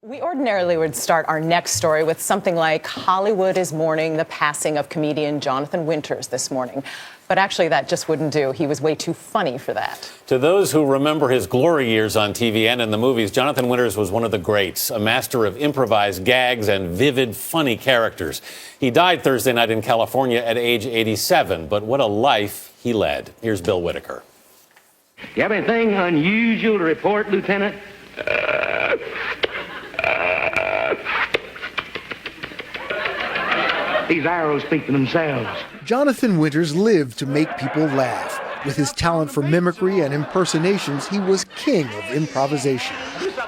We ordinarily would start our next story with something like Hollywood is mourning the passing of comedian Jonathan Winters this morning. But actually, that just wouldn't do. He was way too funny for that. To those who remember his glory years on TV and in the movies, Jonathan Winters was one of the greats, a master of improvised gags and vivid, funny characters. He died Thursday night in California at age 87, but what a life he led. Here's Bill Whitaker. You have anything unusual to report, Lieutenant? These arrows speak for themselves. Jonathan Winters lived to make people laugh. With his talent for mimicry and impersonations, he was king of improvisation.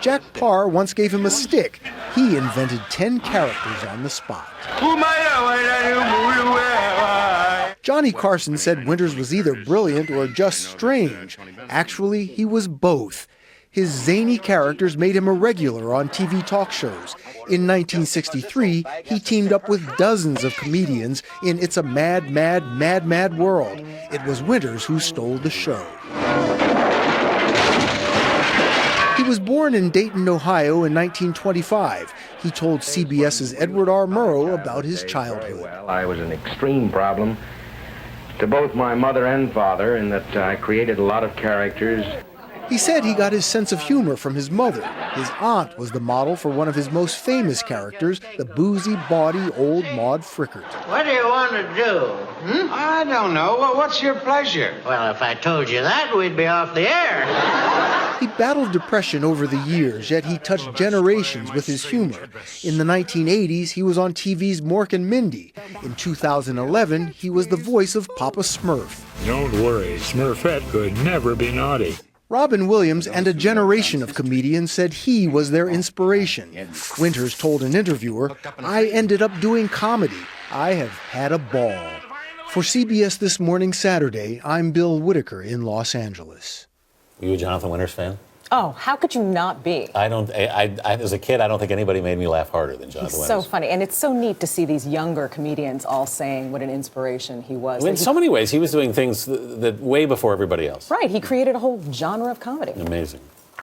Jack Parr once gave him a stick. He invented 10 characters on the spot. Johnny Carson said Winters was either brilliant or just strange. Actually, he was both. His zany characters made him a regular on TV talk shows. In 1963, he teamed up with dozens of comedians in It's a Mad, Mad, Mad, Mad World. It was Winters who stole the show. He was born in Dayton, Ohio in 1925. He told CBS's Edward R. Murrow about his childhood. Well, I was an extreme problem to both my mother and father in that I created a lot of characters. He said he got his sense of humor from his mother. His aunt was the model for one of his most famous characters, the boozy, bawdy old Maud Frickert. What do you want to do? I don't know. What's your pleasure? Well, if I told you that, we'd be off the air. He battled depression over the years, yet he touched generations with his humor. In the 1980s, he was on TV's Mork and Mindy. In 2011, he was the voice of Papa Smurf. Don't worry, Smurfette could never be naughty. Robin Williams and a generation of comedians said he was their inspiration. Winters told an interviewer, "I ended up doing comedy. I have had a ball." For CBS This Morning Saturday, I'm Bill Whitaker in Los Angeles. Were you a Jonathan Winters fan? Oh, how could you not be? As a kid, I don't think anybody made me laugh harder than Jonathan He's Winters. so funny. And it's so neat to see these younger comedians all saying what an inspiration he was. In so many ways, he was doing things that way before everybody else. Right. He created a whole genre of comedy. Amazing.